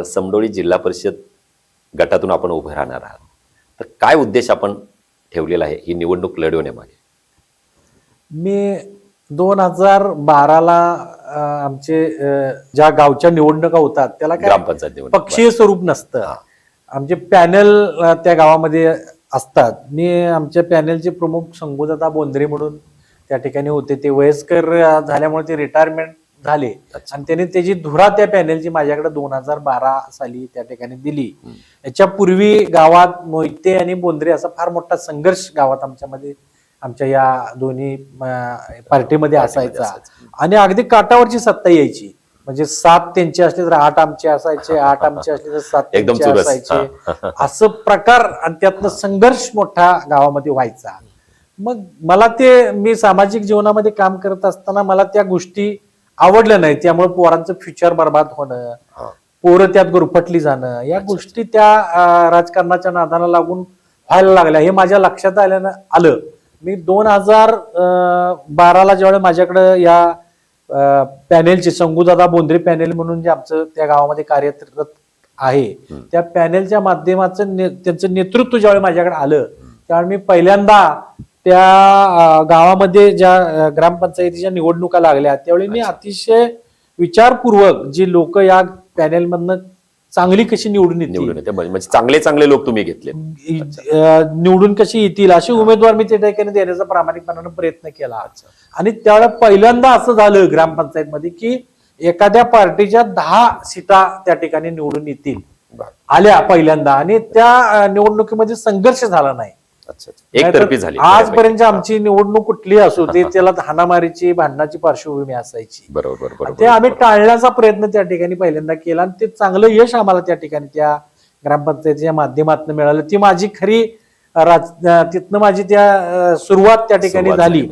समडोळी जिल्हा परिषद गटातून आपण उभे राहणार आहात, तर काय उद्देश आपण ठेवलेला आहे ही निवडणूक लढवण्यामागे? मी 2012ला आमचे ज्या गावच्या निवडणुका होतात त्याला काय ग्रामपंचायत निवडणूक पक्षीय स्वरूप नसतं. आमचे पॅनल त्या गावामध्ये असतात. मी आमच्या पॅनलचे प्रमुख संगोदादा बोंद्रे म्हणून त्या ठिकाणी होते. ते वयस्कर झाल्यामुळे ते रिटायरमेंट झाले आणि त्यांनी त्याची धुरा त्या पॅनलची माझ्याकडे 2012 साली त्या ठिकाणी दिली. याच्यापूर्वी गावात मोहिते आणि बोंद्रे असा फार मोठा संघर्ष गावात आमच्या या दोन्ही पार्टीमध्ये असायचा आणि अगदी काटावरची सत्ता यायची. म्हणजे 7 त्यांचे असले तर 8 आमचे असायचे, 8 आमचे असले तर 7 त्यांचे असायचे. असं प्रकार आणि त्यातनं संघर्ष मोठा गावामध्ये व्हायचा. मग मला मी सामाजिक जीवनामध्ये काम करत असताना मला त्या गोष्टी आवडल्या नाही. त्यामुळे पोरांचं फ्युचर बर्बाद होणं, पोरं त्यात गुरफटली जाणं, या गोष्टी त्या राजकारणाच्या नादाला लागून व्हायला लागल्या. हे माझ्या लक्षात आलं. मी 2012ला ज्यावेळेस माझ्याकडे या पॅनेलचे संगूदादा बोंद्रे पॅनेल म्हणून जे आमचं त्या गावामध्ये कार्यरत आहे, त्या पॅनेलच्या माध्यमाचं त्यांचं नेतृत्व ज्यावेळी माझ्याकडे आलं त्यावेळी मी पहिल्यांदा त्या गावामध्ये ज्या ग्रामपंचायतीच्या निवडणुका लागल्या त्यावेळी मी अतिशय विचारपूर्वक जी लोक या पॅनेलमधनं चांगली कशी निवडून येतील, म्हणजे चांगले लोक तुम्ही घेतले, निवडून कशी येतील असे उमेदवार मी त्या ठिकाणी देण्याचा प्रामाणिकपणाने प्रयत्न केला. आणि त्यावेळेला पहिल्यांदा असं झालं ग्रामपंचायत मध्ये की एखाद्या पार्टीच्या 10 सीटा त्या ठिकाणी निवडून येतील आल्या पहिल्यांदा आणि त्या निवडणुकीमध्ये संघर्ष झाला नाही. एकतर्फी झाली. आजपर्यंत आमची निवडणूक कुठली असो ते त्याला हाणामारीची भांडणाची पार्श्वभूमी असायची. बरोबर. ते आम्ही टाळण्याचा प्रयत्न त्या ठिकाणी पहिल्यांदा केला आणि ते चांगलं यश आम्हाला त्या ठिकाणी त्या ग्रामपंचायतीच्या माध्यमातून मिळालं. ती माझी खरी तिथनं माझी त्या सुरुवात त्या ठिकाणी झाली.